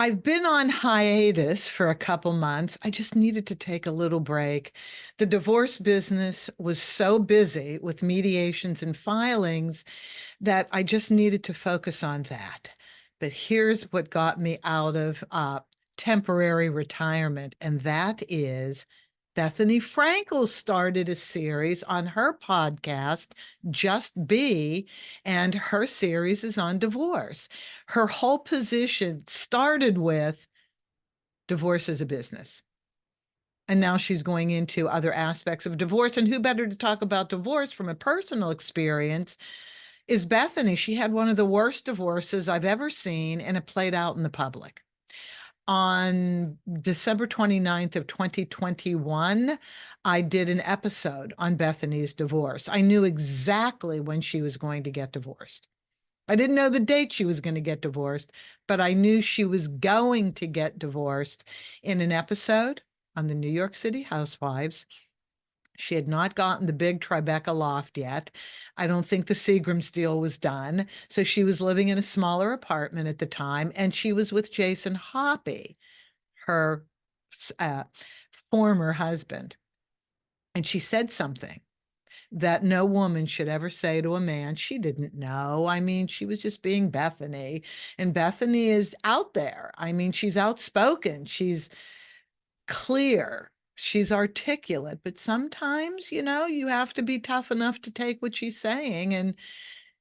I've been on hiatus for a couple months. I just needed to take a little break. The divorce business was so busy with mediations and filings that I just needed to focus on that. But here's what got me out of temporary retirement, and that is Bethenny Frankel started a series on her podcast, Just Be, and her series is on divorce. Her whole position started with divorce as a business. And now she's going into other aspects of divorce. And who better to talk about divorce from a personal experience is Bethenny. She had one of the worst divorces I've ever seen, and it played out in the public. On December 29th of 2021, I did an episode on Bethenny's divorce. I knew exactly when she was going to get divorced. I didn't know the date she was going to get divorced, but I knew she was going to get divorced in an episode on the New York City Housewives. She had not gotten the big Tribeca loft yet. I don't think the Seagram's deal was done. So she was living in a smaller apartment at the time, and she was with Jason Hoppy, her uh, former husband. And she said something that no woman should ever say to a man. She didn't know. I mean, she was just being Bethenny, and Bethenny is out there. I mean, she's outspoken. She's clear. She's articulate, but sometimes, you have to be tough enough to take what she's saying. And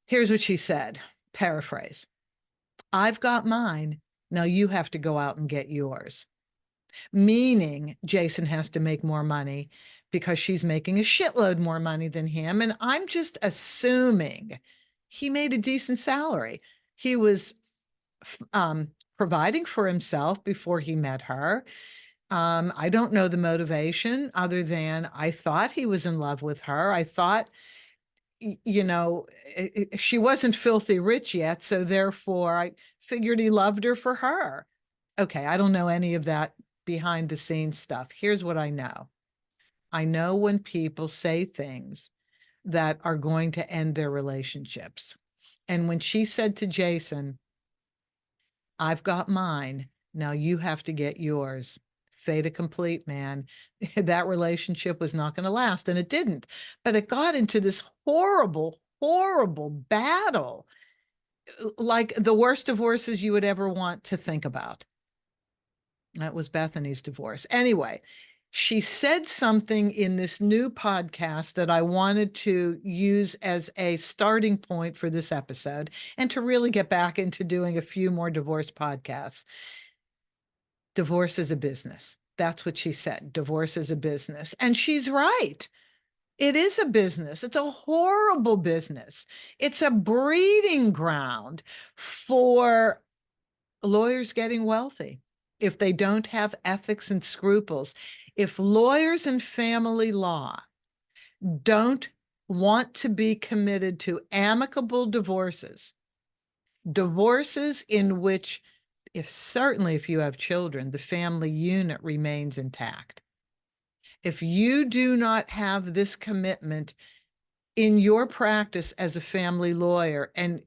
here's what she said, paraphrase: I've got mine. Now you have to go out and get yours. Meaning Jason has to make more money because she's making a shitload more money than him. And I'm just assuming he made a decent salary. He was providing for himself before he met her. I don't know the motivation other than I thought he was in love with her. I thought, she wasn't filthy rich yet. So therefore, I figured he loved her for her. Okay, I don't know any of that behind the scenes stuff. Here's what I know. I know when people say things that are going to end their relationships. And when she said to Jason, I've got mine, now you have to get yours. Fait accompli, man. That relationship was not going to last, and it didn't. But it got into this horrible, horrible battle, like the worst divorces you would ever want to think about. That was Bethenny's divorce. Anyway, she said something in this new podcast that I wanted to use as a starting point for this episode and to really get back into doing a few more divorce podcasts. Divorce is a business. That's what she said. Divorce is a business. And she's right. It is a business. It's a horrible business. It's a breeding ground for lawyers getting wealthy if they don't have ethics and scruples. If lawyers in family law don't want to be committed to amicable divorces, divorces in which, certainly if you have children, the family unit remains intact. If you do not have this commitment in your practice as a family lawyer, and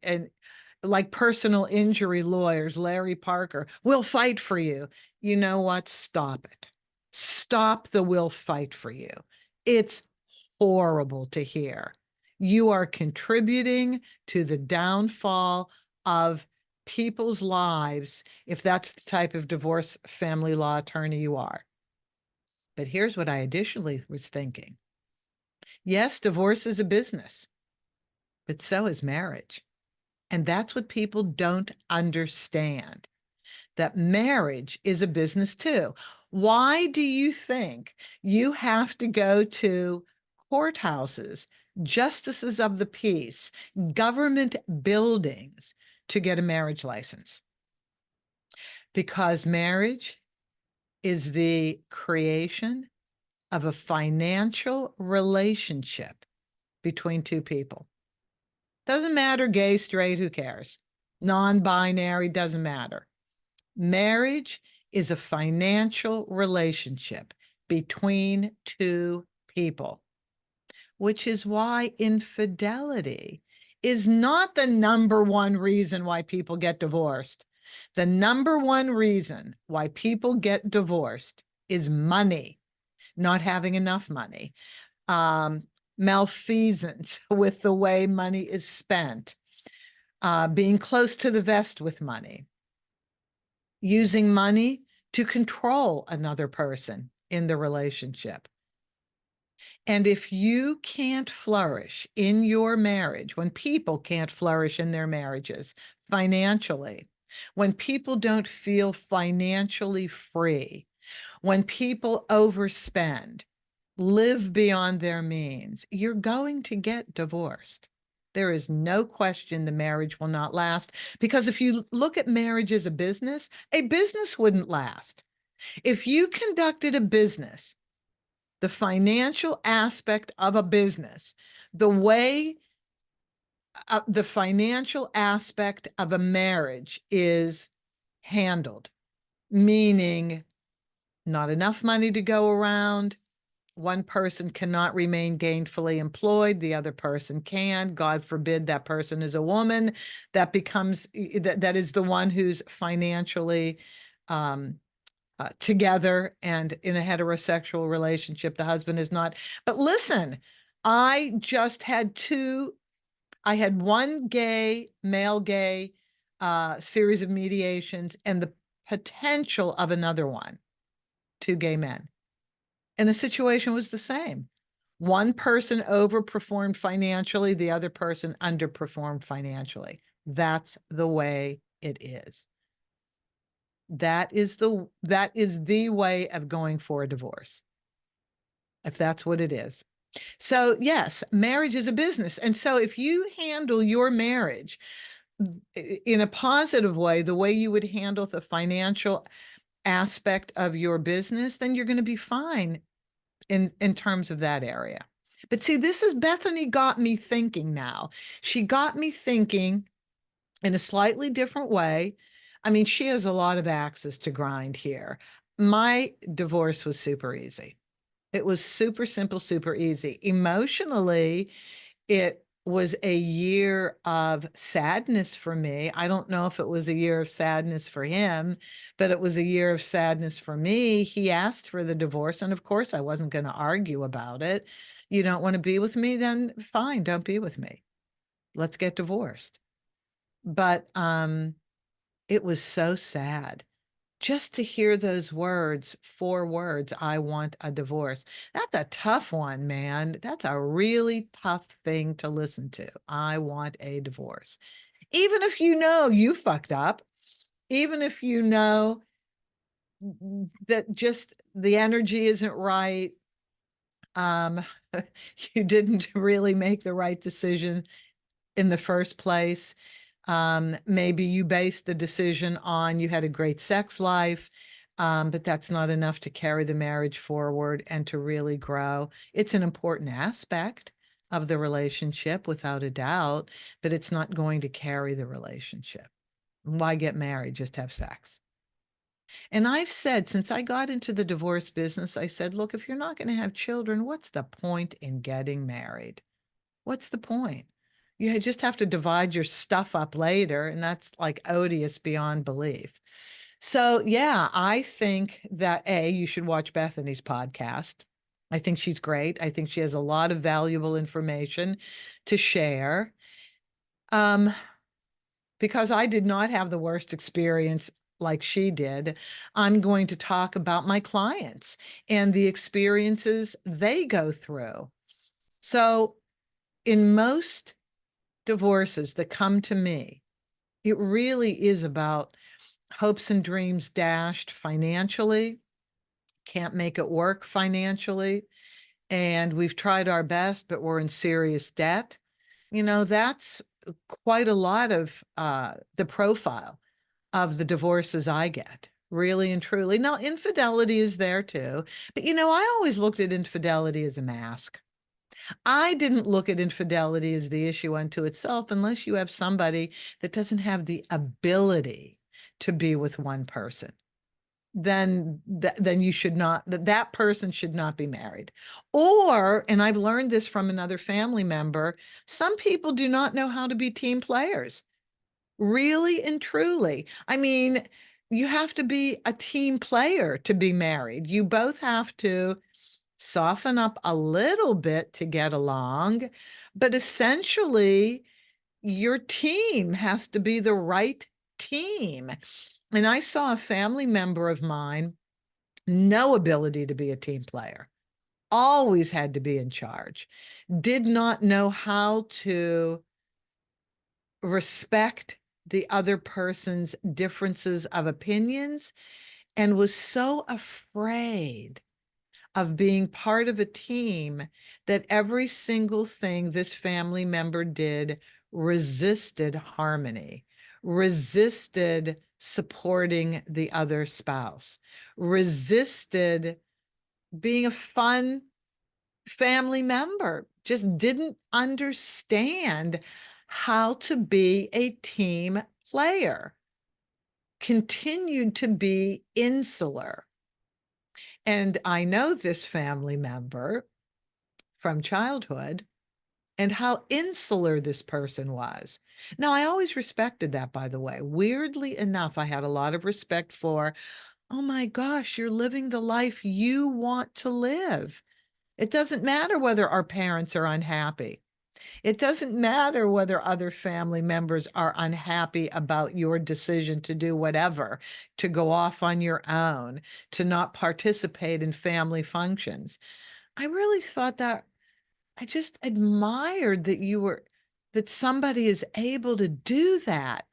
like personal injury lawyers, Larry Parker, will fight for you. You know what? Stop it. Stop the will fight for you. It's horrible to hear. You are contributing to the downfall of people's lives if that's the type of divorce family law attorney you are. But here's what I additionally was thinking. Yes, divorce is a business, but so is marriage. And that's what people don't understand, that marriage is a business too. Why do you think you have to go to courthouses, justices of the peace, government buildings to get a marriage license? Because marriage is the creation of a financial relationship between two people. Doesn't matter, gay, straight, who cares? Non-binary, doesn't matter. Marriage is a financial relationship between two people, which is why infidelity is not the number one reason why people get divorced. The number one reason why people get divorced is money, not having enough money, malfeasance with the way money is spent, being close to the vest with money, using money to control another person in the relationship. And if you can't flourish in your marriage, when people can't flourish in their marriages financially, when people don't feel financially free, when people overspend, live beyond their means, you're going to get divorced. There is no question the marriage will not last, because if you look at marriage as a business wouldn't last. If you conducted a business, the financial aspect of a business, the way the financial aspect of a marriage is handled, meaning not enough money to go around, one person cannot remain gainfully employed, the other person can. God forbid that person is a woman. That becomes, that is the one who's financially together and in a heterosexual relationship. The husband is not. But listen, I had one male gay series of mediations and the potential of another one, 2 gay men. And the situation was the same. One person overperformed financially, the other person underperformed financially. That's the way it is. That is the way of going for a divorce, if that's what it is. So yes, marriage is a business. And so if you handle your marriage in a positive way, the way you would handle the financial aspect of your business, then you're going to be fine in terms of that area. But see, this is Bethenny got me thinking now. She got me thinking in a slightly different way. I mean, she has a lot of axes to grind here. My divorce was super easy. It was super simple, super easy. Emotionally, it was a year of sadness for me. I don't know if it was a year of sadness for him, but it was a year of sadness for me. He asked for the divorce, and of course, I wasn't going to argue about it. You don't want to be with me? Then fine, don't be with me. Let's get divorced. But it was so sad just to hear those words, 4 words, I want a divorce. That's a tough one, man. That's a really tough thing to listen to. I want a divorce. Even if you know you fucked up, even if you know that just the energy isn't right, um, you didn't really make the right decision in the first place. Maybe you based the decision on you had a great sex life, but that's not enough to carry the marriage forward and to really grow. It's an important aspect of the relationship, without a doubt, but it's not going to carry the relationship. Why get married? Just have sex. And I've said, since I got into the divorce business, I said, look, if you're not going to have children, what's the point in getting married? What's the point? You just have to divide your stuff up later, and that's like odious beyond belief. So yeah, I think that you should watch Bethenny's podcast. I think she's great. I think she has a lot of valuable information to share. Because I did not have the worst experience like she did, I'm going to talk about my clients and the experiences they go through. So in most divorces that come to me, it really is about hopes and dreams dashed financially, can't make it work financially, and we've tried our best, but we're in serious debt. That's quite a lot of the profile of the divorces I get, really and truly. Now, infidelity is there too, but I always looked at infidelity as a mask. I didn't look at infidelity as the issue unto itself, unless you have somebody that doesn't have the ability to be with one person. Then you should not, that person should not be married. Or, and I've learned this from another family member, some people do not know how to be team players. Really and truly. I mean, you have to be a team player to be married. You both have to soften up a little bit to get along, but essentially, your team has to be the right team. And I saw a family member of mine, no ability to be a team player, always had to be in charge, did not know how to respect the other person's differences of opinions, and was so afraid of being part of a team that every single thing this family member did resisted harmony, resisted supporting the other spouse, resisted being a fun family member, just didn't understand how to be a team player, continued to be insular. And I know this family member from childhood and how insular this person was. Now, I always respected that, by the way. Weirdly enough, I had a lot of respect for, oh my gosh, you're living the life you want to live. It doesn't matter whether our parents are unhappy. It doesn't matter whether other family members are unhappy about your decision to do whatever, to go off on your own, to not participate in family functions. I really thought that I just admired that somebody is able to do that.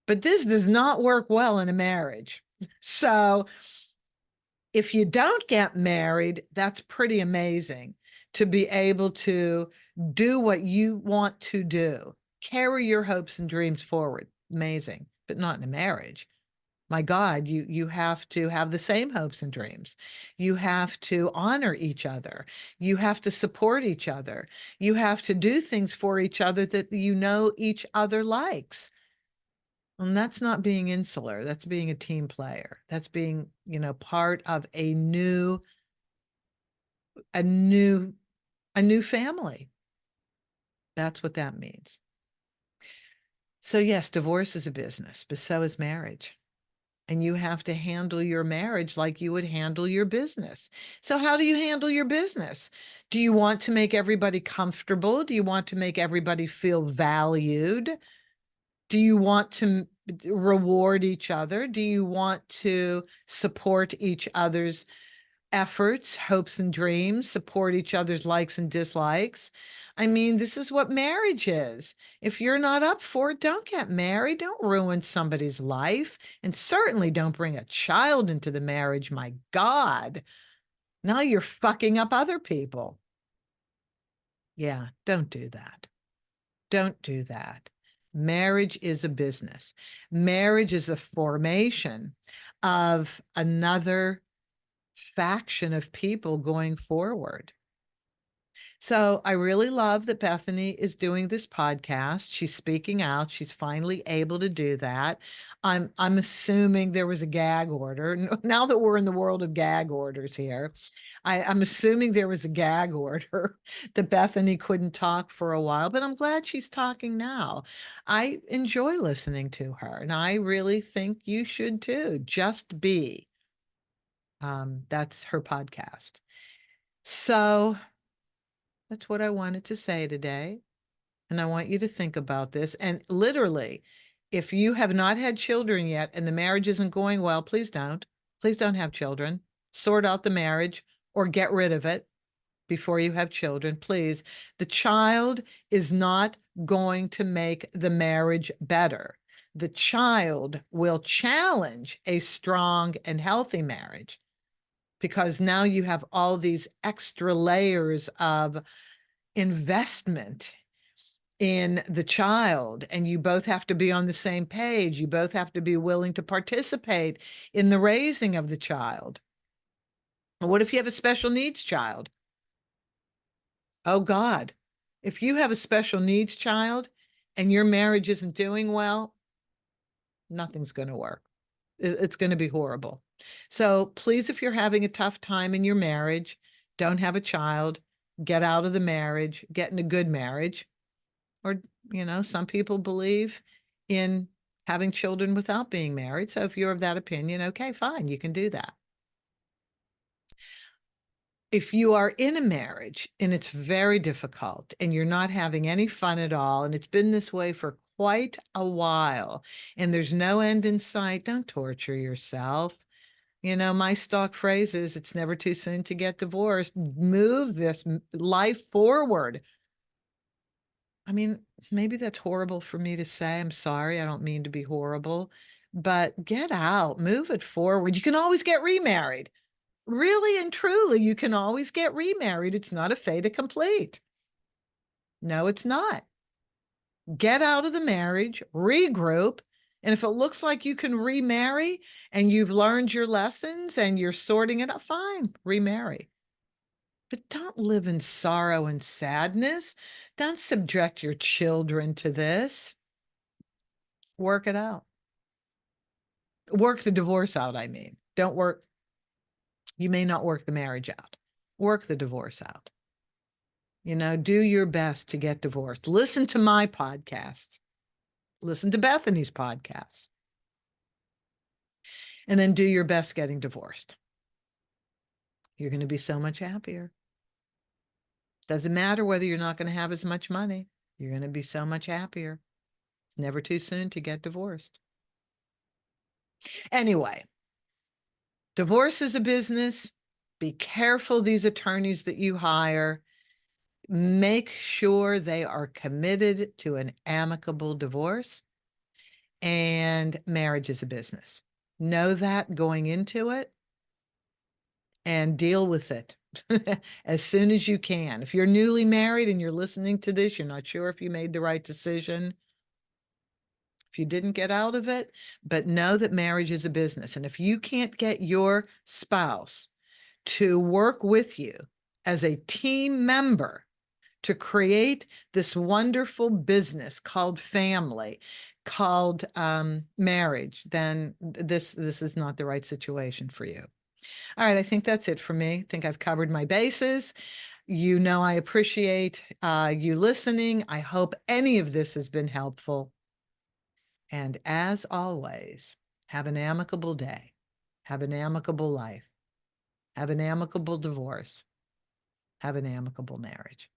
But this does not work well in a marriage. So if you don't get married, that's pretty amazing to be able to do what you want to do, carry your hopes and dreams forward. Amazing, but not in a marriage. My God, you have to have the same hopes and dreams. You have to honor each other. You have to support each other. You have to do things for each other that you know each other likes. And that's not being insular. That's being a team player. That's being, part of a new, a new family. That's what that means. So yes, divorce is a business, but so is marriage. And you have to handle your marriage like you would handle your business. So, how do you handle your business? Do you want to make everybody comfortable? Do you want to make everybody feel valued? Do you want to reward each other? Do you want to support each other's efforts, hopes, and dreams, support each other's likes and dislikes? I mean, this is what marriage is. If you're not up for it, don't get married. Don't ruin somebody's life. And certainly don't bring a child into the marriage. My God. Now you're fucking up other people. Yeah, don't do that. Don't do that. Marriage is a business. Marriage is the formation of another faction of people going forward. So I really love that Bethenny is doing this podcast. She's speaking out. She's finally able to do that. I'm assuming there was a gag order. Now that we're in the world of gag orders here, I'm assuming there was a gag order that Bethenny couldn't talk for a while, but I'm glad she's talking now. I enjoy listening to her, and I really think you should too. Just Be. That's her podcast. So that's what I wanted to say today. And I want you to think about this. And literally, if you have not had children yet and the marriage isn't going well, please don't. Please don't have children. Sort out the marriage or get rid of it before you have children, please. The child is not going to make the marriage better. The child will challenge a strong and healthy marriage because now you have all these extra layers of investment in the child, and you both have to be on the same page. You both have to be willing to participate in the raising of the child. What if you have a special needs child? Oh God, if you have a special needs child and your marriage isn't doing well, nothing's going to work. It's going to be horrible. So please, if you're having a tough time in your marriage, don't have a child, get out of the marriage, get in a good marriage. Or, some people believe in having children without being married. So if you're of that opinion, okay, fine, you can do that. If you are in a marriage and it's very difficult and you're not having any fun at all, and it's been this way for quite a while, and there's no end in sight, don't torture yourself. My stock phrase is it's never too soon to get divorced. Move this life forward. I mean, maybe that's horrible for me to say. I'm sorry. I don't mean to be horrible, but get out, move it forward. You can always get remarried. Really and truly, you can always get remarried. It's not a fait accompli. No, it's not. Get out of the marriage, regroup. And if it looks like you can remarry and you've learned your lessons and you're sorting it out, fine, remarry. But don't live in sorrow and sadness. Don't subject your children to this. Work it out. Work the divorce out, I mean. Don't work, you may not work the marriage out. Work the divorce out. Do your best to get divorced. Listen to my podcasts. Listen to Bethenny's podcasts. And then do your best getting divorced. You're going to be so much happier. Doesn't matter whether you're not going to have as much money. You're going to be so much happier. It's never too soon to get divorced. Anyway, divorce is a business. Be careful these attorneys that you hire. Make sure they are committed to an amicable divorce, and marriage is a business. Know that going into it and deal with it as soon as you can. If you're newly married and you're listening to this, you're not sure if you made the right decision, if you didn't get out of it, but know that marriage is a business. And if you can't get your spouse to work with you as a team member to create this wonderful business called family, called marriage, then this is not the right situation for you. All right, I think that's it for me. I think I've covered my bases. I appreciate you listening. I hope any of this has been helpful. And as always, have an amicable day. Have an amicable life. Have an amicable divorce. Have an amicable marriage.